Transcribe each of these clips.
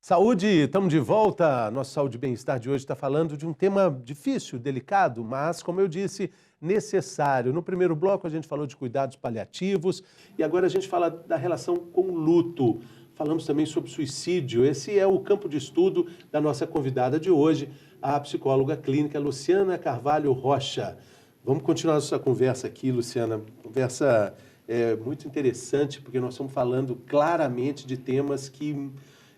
Saúde, estamos de volta. Nosso Saúde e Bem-Estar de hoje está falando de um tema difícil, delicado, mas, como eu disse, necessário. No primeiro bloco a gente falou de cuidados paliativos e agora a gente fala da relação com o luto. Falamos também sobre suicídio. Esse é o campo de estudo da nossa convidada de hoje, a psicóloga clínica Luciana Carvalho Rocha. Vamos continuar nossa conversa aqui, Luciana. Conversa muito interessante, porque nós estamos falando claramente de temas que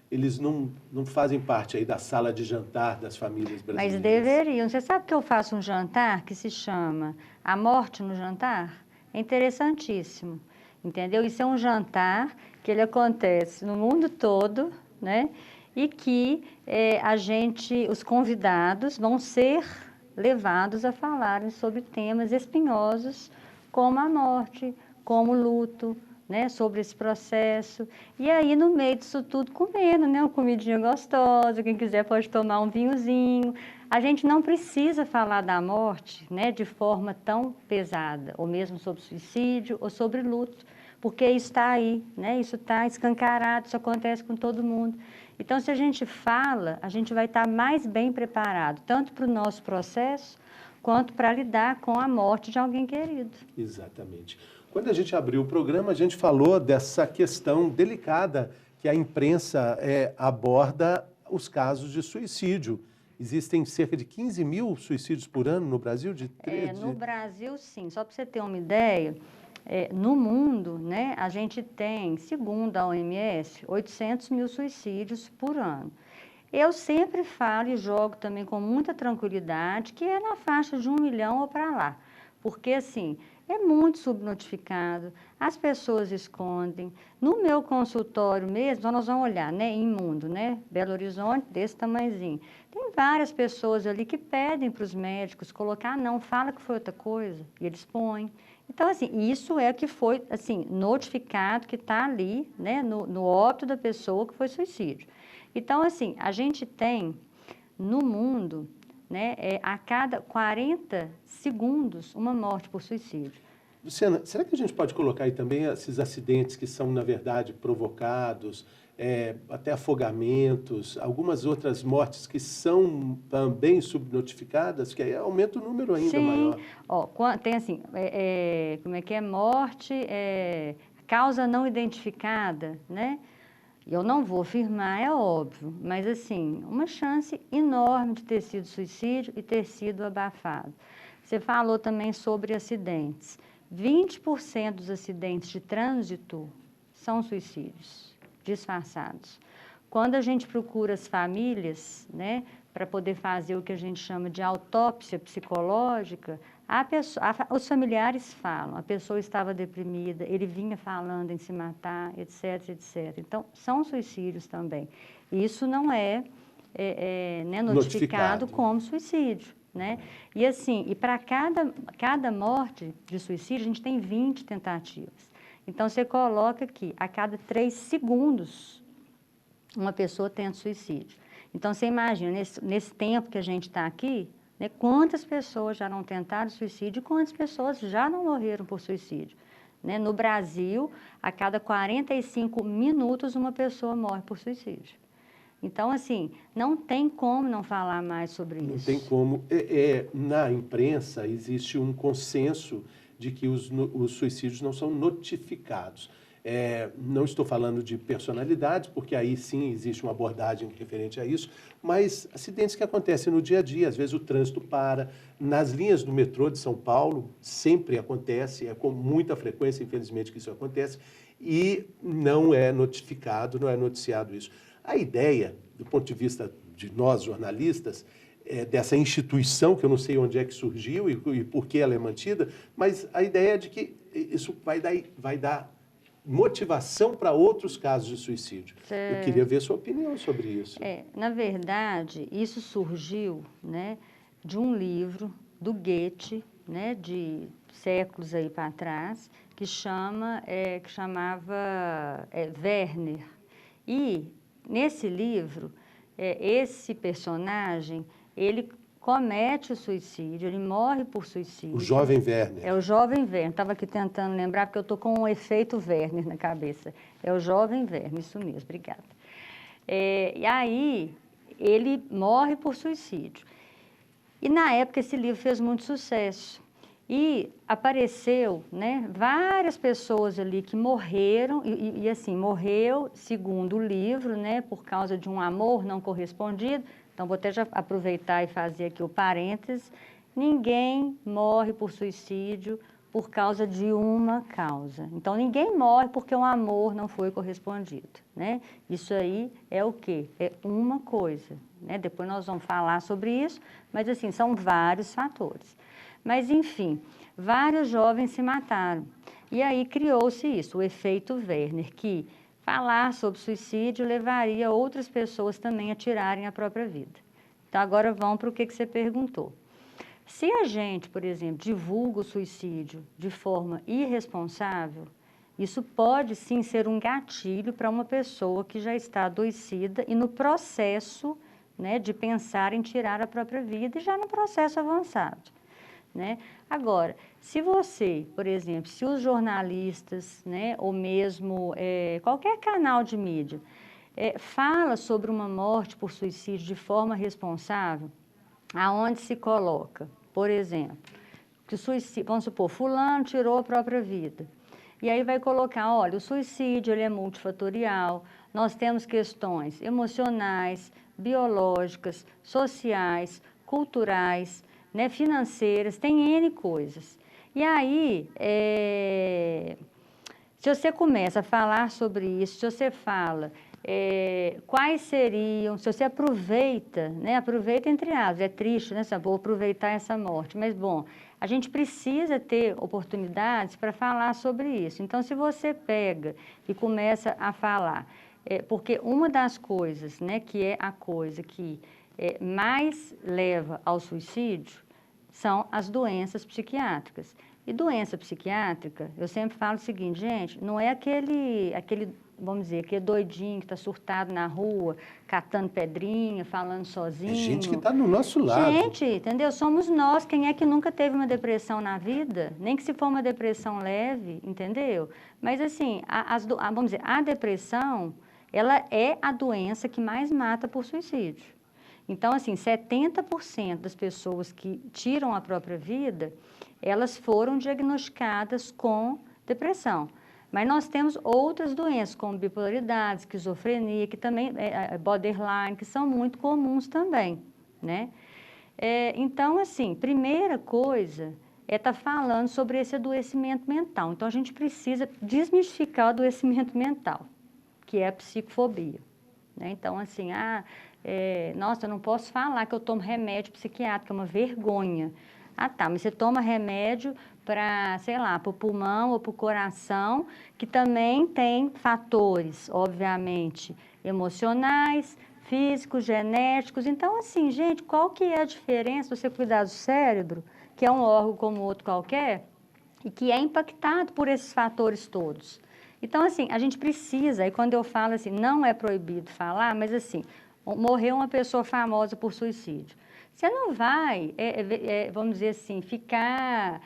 eles não fazem parte aí da sala de jantar das famílias brasileiras. Mas deveriam. Você sabe que eu faço um jantar que se chama A Morte no Jantar? É interessantíssimo, entendeu? Isso é um jantar que ele acontece no mundo todo, né? E que os convidados vão ser levados a falarem sobre temas espinhosos como a morte, como o luto, né, sobre esse processo, e aí no meio disso tudo comendo, né, uma comidinha gostosa, quem quiser pode tomar um vinhozinho. A gente não precisa falar da morte, né, de forma tão pesada, ou mesmo sobre suicídio ou sobre luto, porque isso está aí, né, isso está escancarado, isso acontece com todo mundo. Então, se a gente fala, a gente vai estar mais bem preparado, tanto para o nosso processo, quanto para lidar com a morte de alguém querido. Exatamente. Quando a gente abriu o programa, a gente falou dessa questão delicada que a imprensa aborda os casos de suicídio. Existem cerca de 15 mil suicídios por ano no Brasil? No Brasil, sim. Só para você ter uma ideia, no mundo, né, a gente tem, segundo a OMS, 800 mil suicídios por ano. Eu sempre falo e jogo também com muita tranquilidade que é na faixa de 1 milhão ou para lá. Porque, assim, é muito subnotificado, as pessoas escondem. No meu consultório mesmo, nós vamos olhar, né, em mundo, né, Belo Horizonte, desse tamanhozinho. Tem várias pessoas ali que pedem para os médicos colocar, não, fala que foi outra coisa, e eles põem. Então, assim, isso é o que foi, assim, notificado, que está ali, né, no óbito da pessoa que foi suicídio. Então, assim, a gente tem no mundo, né, a cada 40 segundos, uma morte por suicídio. Luciana, será que a gente pode colocar aí também esses acidentes que são, na verdade, provocados, até afogamentos, algumas outras mortes que são também subnotificadas, que aí aumenta o número ainda maior? Ó, tem assim, como é que é? Morte, causa não identificada, né? Eu não vou afirmar, é óbvio, mas assim, uma chance enorme de ter sido suicídio e ter sido abafado. Você falou também sobre acidentes. 20% dos acidentes de trânsito são suicídios disfarçados. Quando a gente procura as famílias, né, para poder fazer o que a gente chama de autópsia psicológica, os familiares falam, a pessoa estava deprimida, ele vinha falando em se matar, etc, etc. Então, são suicídios também. Isso não é, né, notificado como suicídio, né? E assim, e para cada morte de suicídio, a gente tem 20 tentativas. Então, você coloca aqui, a cada 3 segundos, uma pessoa tenta suicídio. Então, você imagina, nesse tempo que a gente está aqui, né, quantas pessoas já não tentaram suicídio e quantas pessoas já não morreram por suicídio. Né? No Brasil, a cada 45 minutos, uma pessoa morre por suicídio. Então, assim, não tem como não falar mais sobre isso. Não tem como. Na imprensa, existe um consenso de que os suicídios não são notificados. Não estou falando de personalidades, porque aí sim existe uma abordagem referente a isso, mas acidentes que acontecem no dia a dia. Às vezes o trânsito para. Nas linhas do metrô de São Paulo, sempre acontece, com muita frequência, infelizmente, que isso acontece, e não é notificado, não é noticiado isso. A ideia, do ponto de vista de nós, jornalistas, dessa instituição, que eu não sei onde é que surgiu e por que ela é mantida, mas a ideia é de que isso vai dar motivação para outros casos de suicídio. Eu queria ver sua opinião sobre isso. Na verdade, isso surgiu, né, de um livro do Goethe, né, de séculos aí para trás, que chamava Werner. E nesse livro, esse personagem, ele comete o suicídio, ele morre por suicídio. O jovem Werner. É o jovem Werner. Estava aqui tentando lembrar, porque eu estou com um efeito Werner na cabeça. É o jovem Werner, isso mesmo, obrigada. E aí ele morre por suicídio. E na época esse livro fez muito sucesso. E apareceu, né, várias pessoas ali que morreram, e assim, morreu, segundo o livro, né, por causa de um amor não correspondido. Então, vou até já aproveitar e fazer aqui o parênteses. Ninguém morre por suicídio por causa de uma causa. Então, ninguém morre porque um amor não foi correspondido, né? Isso aí é o quê? É uma coisa, né? Depois nós vamos falar sobre isso, mas assim, são vários fatores. Mas, enfim, vários jovens se mataram. E aí criou-se isso, o efeito Werner, que falar sobre suicídio levaria outras pessoas também a tirarem a própria vida. Então, agora vamos para o que você perguntou. Se a gente, por exemplo, divulga o suicídio de forma irresponsável, isso pode sim ser um gatilho para uma pessoa que já está adoecida e no processo, né, de pensar em tirar a própria vida e já no processo avançado, né? Agora, se você, por exemplo, se os jornalistas, né, ou mesmo qualquer canal de mídia, fala sobre uma morte por suicídio de forma responsável, aonde se coloca, por exemplo, que o suicídio, vamos supor, fulano tirou a própria vida. E aí vai colocar, olha, o suicídio ele é multifatorial, nós temos questões emocionais, biológicas, sociais, culturais, né, financeiras, tem N coisas. E aí, se você começa a falar sobre isso, se você fala quais seriam, se você aproveita, né, aproveita entre aspas, é triste, né, vou aproveitar essa morte, mas bom, a gente precisa ter oportunidades para falar sobre isso. Então, se você pega e começa a falar, porque uma das coisas, né, que é a coisa que mais leva ao suicídio, são as doenças psiquiátricas. E doença psiquiátrica, eu sempre falo o seguinte, gente, não é aquele vamos dizer, aquele doidinho que está surtado na rua, catando pedrinha, falando sozinho. É gente que está no nosso lado. Gente, entendeu? Somos nós. Quem é que nunca teve uma depressão na vida? Nem que se for uma depressão leve, entendeu? Mas assim, vamos dizer, a depressão, ela é a doença que mais mata por suicídio. Então, assim, 70% das pessoas que tiram a própria vida, elas foram diagnosticadas com depressão. Mas nós temos outras doenças, como bipolaridade, esquizofrenia, que também borderline, que são muito comuns também, né? Então, assim, primeira coisa é estar falando sobre esse adoecimento mental. Então, a gente precisa desmistificar o adoecimento mental, que é a psicofobia, né? Então, assim, nossa, eu não posso falar que eu tomo remédio psiquiátrico, é uma vergonha. Ah, tá, mas você toma remédio para, sei lá, para o pulmão ou para o coração, que também tem fatores, obviamente, emocionais, físicos, genéticos. Então, assim, gente, qual que é a diferença de você cuidar do cérebro, que é um órgão como outro qualquer, e que é impactado por esses fatores todos? Então, assim, a gente precisa, e quando eu falo assim, não é proibido falar, mas assim, morreu uma pessoa famosa por suicídio. Você não vai, vamos dizer assim, ficar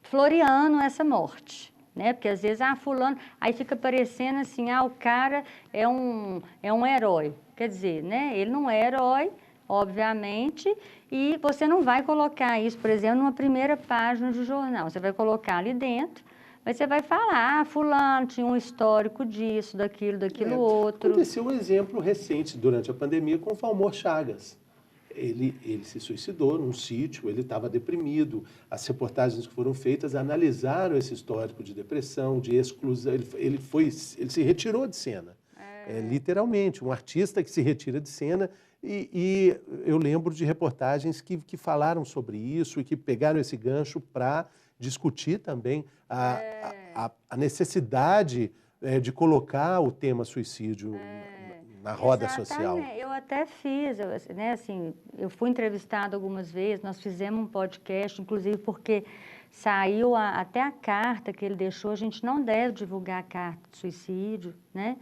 floreando essa morte, né? Porque às vezes, fulano, aí fica parecendo assim, o cara é um herói. Quer dizer, né? Ele não é herói, obviamente, e você não vai colocar isso, por exemplo, numa primeira página de jornal. Você vai colocar ali dentro, mas você vai falar, fulano tinha um histórico disso, daquilo outro. Aconteceu um exemplo recente durante a pandemia com o Valmor Chagas. Ele se suicidou num sítio, ele estava deprimido. As reportagens que foram feitas analisaram esse histórico de depressão, de exclusão. Ele se retirou de cena, literalmente. Um artista que se retira de cena. E eu lembro de reportagens que falaram sobre isso e que pegaram esse gancho para discutir também a necessidade de colocar o tema suicídio na roda social. Eu até fiz, né, assim, eu fui entrevistada algumas vezes, nós fizemos um podcast, inclusive porque saiu até a carta que ele deixou, a gente não deve divulgar a carta de suicídio, né,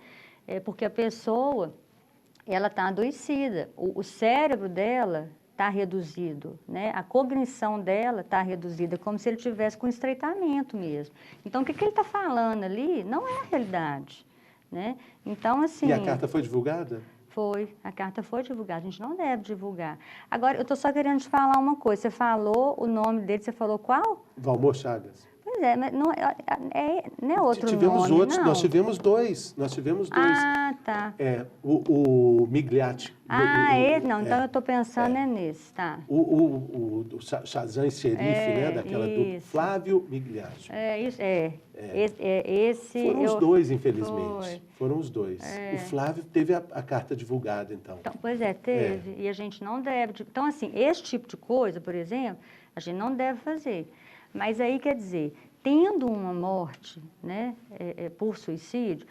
porque a pessoa, ela está adoecida, o cérebro dela está reduzido, né, a cognição dela está reduzida, como se ele tivesse com estreitamento mesmo. Então, o que ele está falando ali não é a realidade. né? Então, assim... E a carta foi divulgada? Foi, a carta foi divulgada, a gente não deve divulgar. Agora, eu estou só querendo te falar uma coisa, você falou o nome dele, você falou qual? Valmor Chagas. Pois é, mas não é outro Tivemos nome, outros, não? nós tivemos dois. Ah, tá. O Migliatti. Não, então eu estou pensando nesse, tá. O Shazam Xerife, né? Daquela do isso. Flávio Migliatti. Esse... Foram os dois, infelizmente. Foi. Foram os dois. O Flávio teve a carta divulgada, então. Pois é, teve. E a gente não deve... Então, assim, esse tipo de coisa, por exemplo, a gente não deve fazer. Mas aí, quer dizer, tendo uma morte, né, por suicídio,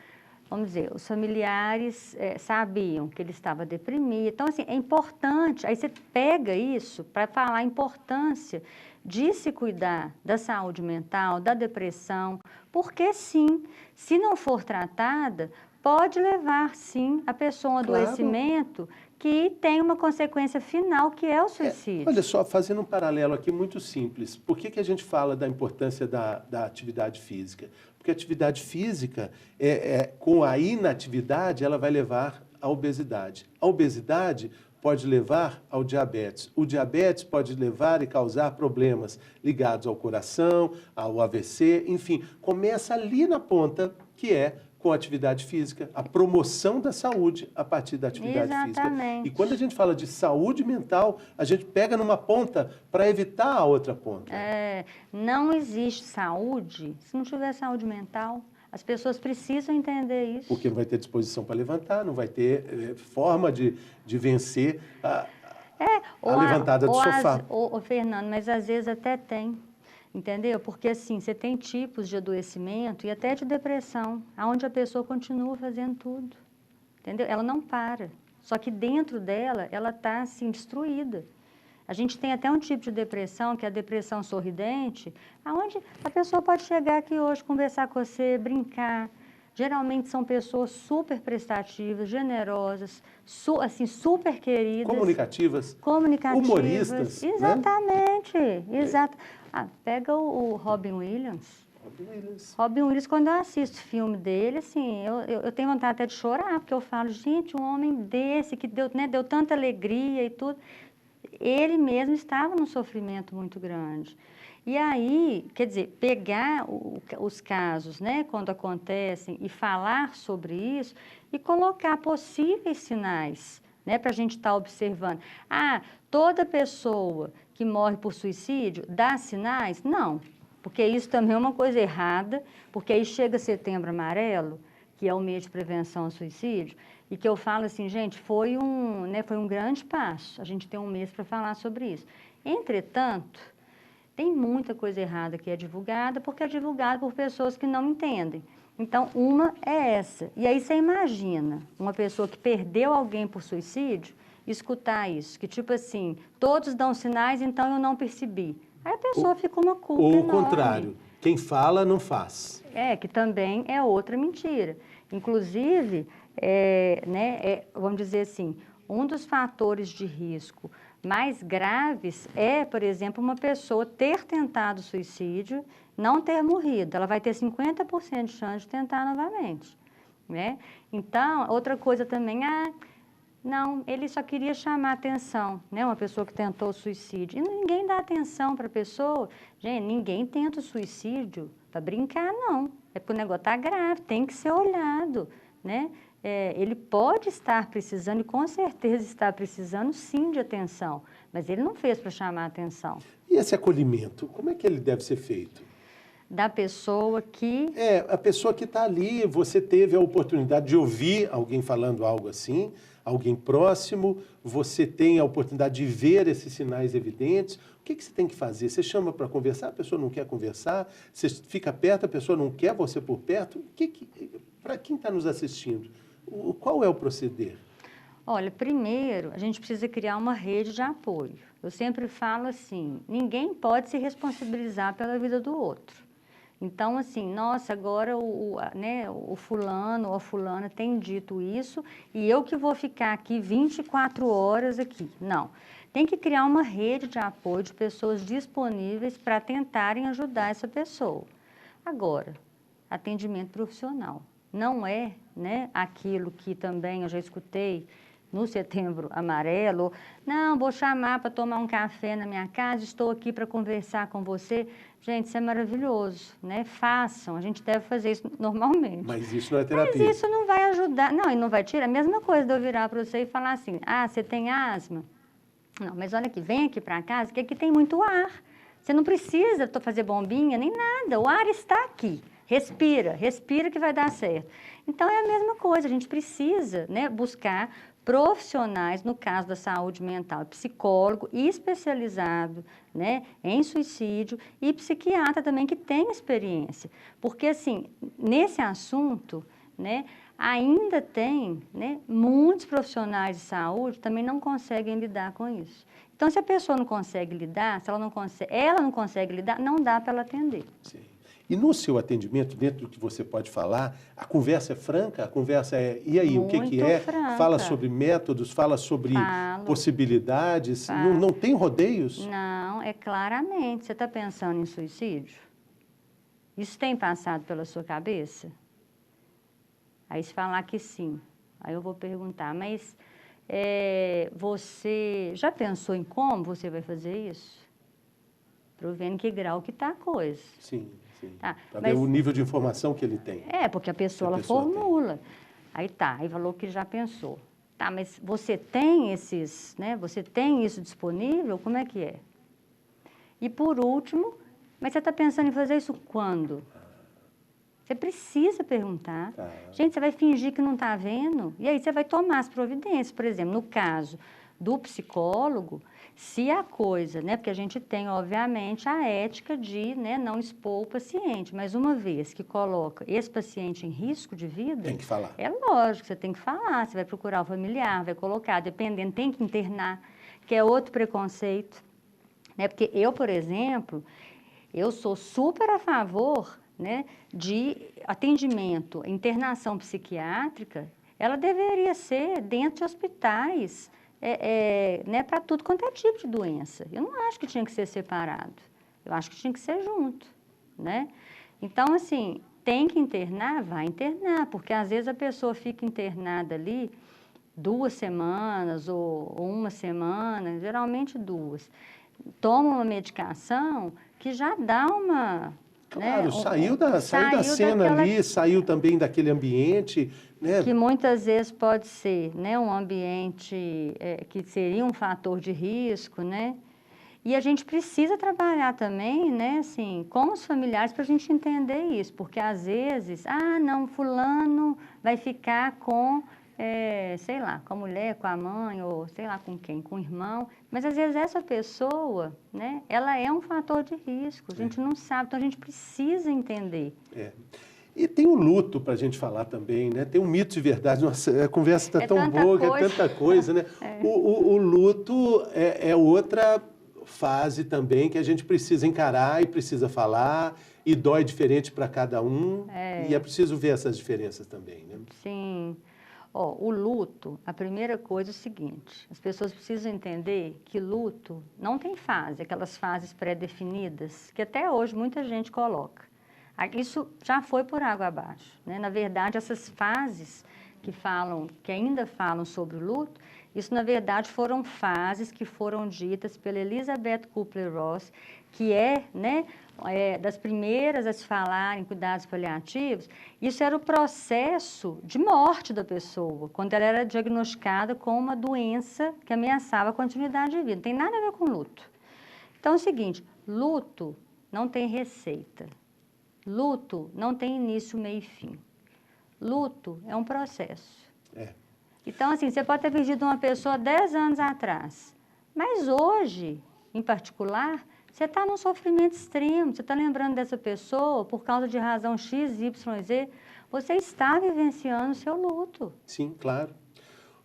vamos dizer, os familiares sabiam que ele estava deprimido. Então, assim, é importante, aí você pega isso para falar a importância de se cuidar da saúde mental, da depressão, porque sim, se não for tratada, pode levar, sim, a pessoa a um adoecimento que tem uma consequência final, que é o suicídio. Olha só, fazendo um paralelo aqui muito simples, por que a gente fala da importância da atividade física? Porque a atividade física, com a inatividade, ela vai levar à obesidade. A obesidade pode levar ao diabetes. O diabetes pode levar e causar problemas ligados ao coração, ao AVC, enfim. Começa ali na ponta, que é com a atividade física, a promoção da saúde a partir da atividade física. E quando a gente fala de saúde mental, a gente pega numa ponta para evitar a outra ponta. Não existe saúde se não tiver saúde mental. As pessoas precisam entender isso. Porque não vai ter disposição para levantar, não vai ter forma de vencer a levantada do sofá. Fernando, mas às vezes até tem. Entendeu? Porque assim, você tem tipos de adoecimento e até de depressão, onde a pessoa continua fazendo tudo. Entendeu? Ela não para. Só que dentro dela, ela está assim, destruída. A gente tem até um tipo de depressão, que é a depressão sorridente, onde a pessoa pode chegar aqui hoje, conversar com você, brincar. Geralmente são pessoas super prestativas, generosas, assim, super queridas. Comunicativas. Humoristas. Exatamente. Né? Exato. Pega o Robin Williams. Robin Williams, quando eu assisto o filme dele, assim, eu tenho vontade até de chorar, porque eu falo, gente, um homem desse, que deu tanta alegria e tudo, ele mesmo estava num sofrimento muito grande. E aí, quer dizer, pegar os casos, né, quando acontecem, e falar sobre isso, e colocar possíveis sinais, né, para a gente estar observando. Toda pessoa que morre por suicídio dá sinais? Não, porque isso também é uma coisa errada, porque aí chega Setembro Amarelo, que é o mês de prevenção ao suicídio, e que eu falo assim, gente, foi um grande passo, a gente tem um mês para falar sobre isso. Entretanto, tem muita coisa errada que é divulgada, porque é divulgada por pessoas que não entendem. Então, uma é essa. E aí você imagina uma pessoa que perdeu alguém por suicídio, escutar isso, que tipo assim, todos dão sinais, então eu não percebi. Aí a pessoa fica uma culpa enorme. Ou o contrário, quem fala não faz. Que também é outra mentira. Inclusive, vamos dizer assim, um dos fatores de risco mais graves é, por exemplo, uma pessoa ter tentado suicídio, não ter morrido. Ela vai ter 50% de chance de tentar novamente, né? Então, outra coisa também, não, ele só queria chamar atenção, né? Uma pessoa que tentou suicídio. E ninguém dá atenção para a pessoa. Gente, ninguém tenta o suicídio para brincar, não. É porque o negócio está grave, tem que ser olhado, né? Ele pode estar precisando, e com certeza está precisando, sim, de atenção. Mas ele não fez para chamar atenção. E esse acolhimento, como é que ele deve ser feito? Da pessoa que... a pessoa que está ali, você teve a oportunidade de ouvir alguém falando algo assim, alguém próximo, você tem a oportunidade de ver esses sinais evidentes. O que você tem que fazer? Você chama para conversar, a pessoa não quer conversar, você fica perto, a pessoa não quer você por perto. Para quem está nos assistindo, qual é o proceder? Olha, primeiro, a gente precisa criar uma rede de apoio. Eu sempre falo assim, ninguém pode se responsabilizar pela vida do outro. Então, assim, nossa, agora o fulano ou a fulana tem dito isso e eu que vou ficar aqui 24 horas aqui. Não, tem que criar uma rede de apoio de pessoas disponíveis para tentarem ajudar essa pessoa. Agora, atendimento profissional. não é, né, aquilo que também eu já escutei no Setembro Amarelo. Não, vou chamar para tomar um café na minha casa, estou aqui para conversar com você. Gente, isso é maravilhoso, né? Façam, a gente deve fazer isso normalmente. Mas isso não é terapia. Mas isso não vai ajudar, não, e não vai tirar. A mesma coisa de eu virar para você e falar assim, ah, você tem asma? Não, mas olha aqui, vem aqui para casa, que aqui tem muito ar. Você não precisa fazer bombinha, nem nada, o ar está aqui. Respira, respira que vai dar certo. Então, é a mesma coisa, a gente precisa, né, buscar profissionais, no caso da saúde mental, psicólogo especializado, né, em suicídio e psiquiatra também que tem experiência. Porque, assim, nesse assunto, né, ainda tem, né, muitos profissionais de saúde também não conseguem lidar com isso. Então, se a pessoa não consegue lidar, se ela não consegue lidar, não dá para ela atender. Sim. E no seu atendimento, dentro do que você pode falar, a conversa é franca? A conversa é, e aí, o que é? Franca. Fala sobre métodos, fala sobre possibilidades, não tem rodeios? Não, é claramente. Você está pensando em suicídio? Isso tem passado pela sua cabeça? Aí se falar que sim, aí eu vou perguntar, mas você já pensou em como você vai fazer isso? Para eu ver em que grau que está a coisa. Sim. Tá, para ver o nível de informação que ele tem. Porque a pessoa, ela formula. Aí tá, aí falou que já pensou. Tá, mas você tem esses, né? Você tem isso disponível? Como é que é? E por último, mas você está pensando em fazer isso quando? Você precisa perguntar. Gente, você vai fingir que não está vendo? E aí você vai tomar as providências. Por exemplo, no caso do psicólogo, se a coisa, né, porque a gente tem, obviamente, a ética de, né, não expor o paciente, mas uma vez que coloca esse paciente em risco de vida... Tem que falar. É lógico, você tem que falar, você vai procurar o familiar, vai colocar, dependendo, tem que internar, que é outro preconceito, né, porque eu, por exemplo, eu sou super a favor, né, de atendimento, internação psiquiátrica, ela deveria ser dentro de hospitais, né, para tudo quanto é tipo de doença. Eu não acho que tinha que ser separado. Eu acho que tinha que ser junto, né? Então, assim, tem que internar? Vai internar, porque às vezes a pessoa fica internada ali 2 semanas ou 1 semana, geralmente 2. Toma uma medicação que já dá uma... Claro, né, saiu da cena ali, saiu também daquele ambiente, né? Que muitas vezes pode ser, né, um ambiente que seria um fator de risco, né? E a gente precisa trabalhar também, né, assim, com os familiares para a gente entender isso, porque às vezes, não, fulano vai ficar com, sei lá, com a mulher, com a mãe, ou sei lá com quem, com o irmão, mas às vezes essa pessoa, né, ela é um fator de risco, a gente não sabe, então a gente precisa entender. E tem o luto para a gente falar também, né? Tem um mito de verdade. Nossa, a conversa está tão boa, é tanta coisa, né? O luto é outra fase também que a gente precisa encarar e precisa falar, e dói diferente para cada um, e é preciso ver essas diferenças também, né? Sim. O luto, a primeira coisa é o seguinte, as pessoas precisam entender que luto não tem fase, aquelas fases pré-definidas, que até hoje muita gente coloca. Isso já foi por água abaixo, né? Na verdade, essas fases que ainda falam sobre o luto, isso na verdade foram fases que foram ditas pela Elizabeth Kubler-Ross, que né, das primeiras a se falar em cuidados paliativos. Isso era o processo de morte da pessoa, quando ela era diagnosticada com uma doença que ameaçava a continuidade de vida. Não tem nada a ver com luto. Então é o seguinte, luto não tem receita. Luto não tem início, meio e fim. Luto é um processo. Então, assim, você pode ter perdido uma pessoa 10 anos atrás, mas hoje, em particular, você está num sofrimento extremo, você está lembrando dessa pessoa por causa de razão X, Y, Z, você está vivenciando o seu luto. Sim, claro.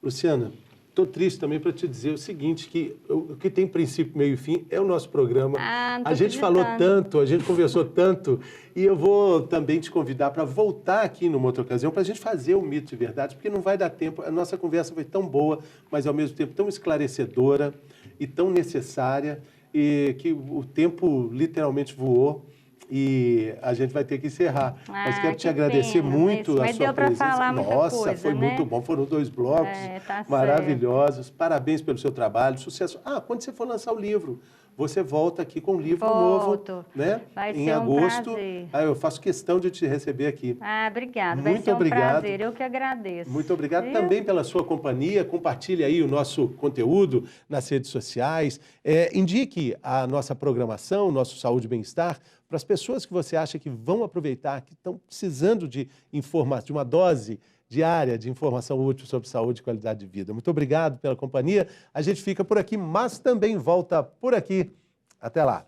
Luciana, estou triste também para te dizer o seguinte, que o que tem princípio, meio e fim é o nosso programa. A gente falou tanto, a gente conversou tanto, e eu vou também te convidar para voltar aqui numa outra ocasião para a gente fazer o mito de verdade, porque não vai dar tempo. A nossa conversa foi tão boa, mas ao mesmo tempo tão esclarecedora e tão necessária, e que o tempo literalmente voou. E a gente vai ter que encerrar. Mas quero te que agradecer pena, muito a mas sua deu para presença. falar muita Nossa, coisa, foi né? muito bom. Foram 2 blocos Tá maravilhosos. Parabéns pelo seu trabalho. Sucesso. Quando você for lançar o livro, você volta aqui com um livro novo, né? Vai em ser um agosto. prazer. Eu faço questão de te receber aqui. Obrigada. Vai Muito ser um obrigado. prazer. Eu que agradeço. Muito obrigado Viu? também pela sua companhia. Compartilhe aí o nosso conteúdo nas redes sociais. Indique a nossa programação, o nosso Saúde e Bem-Estar, para as pessoas que você acha que vão aproveitar, que estão precisando de informação, de uma dose diária de informação útil sobre saúde e qualidade de vida. Muito obrigado pela companhia. A gente fica por aqui, mas também volta por aqui. Até lá.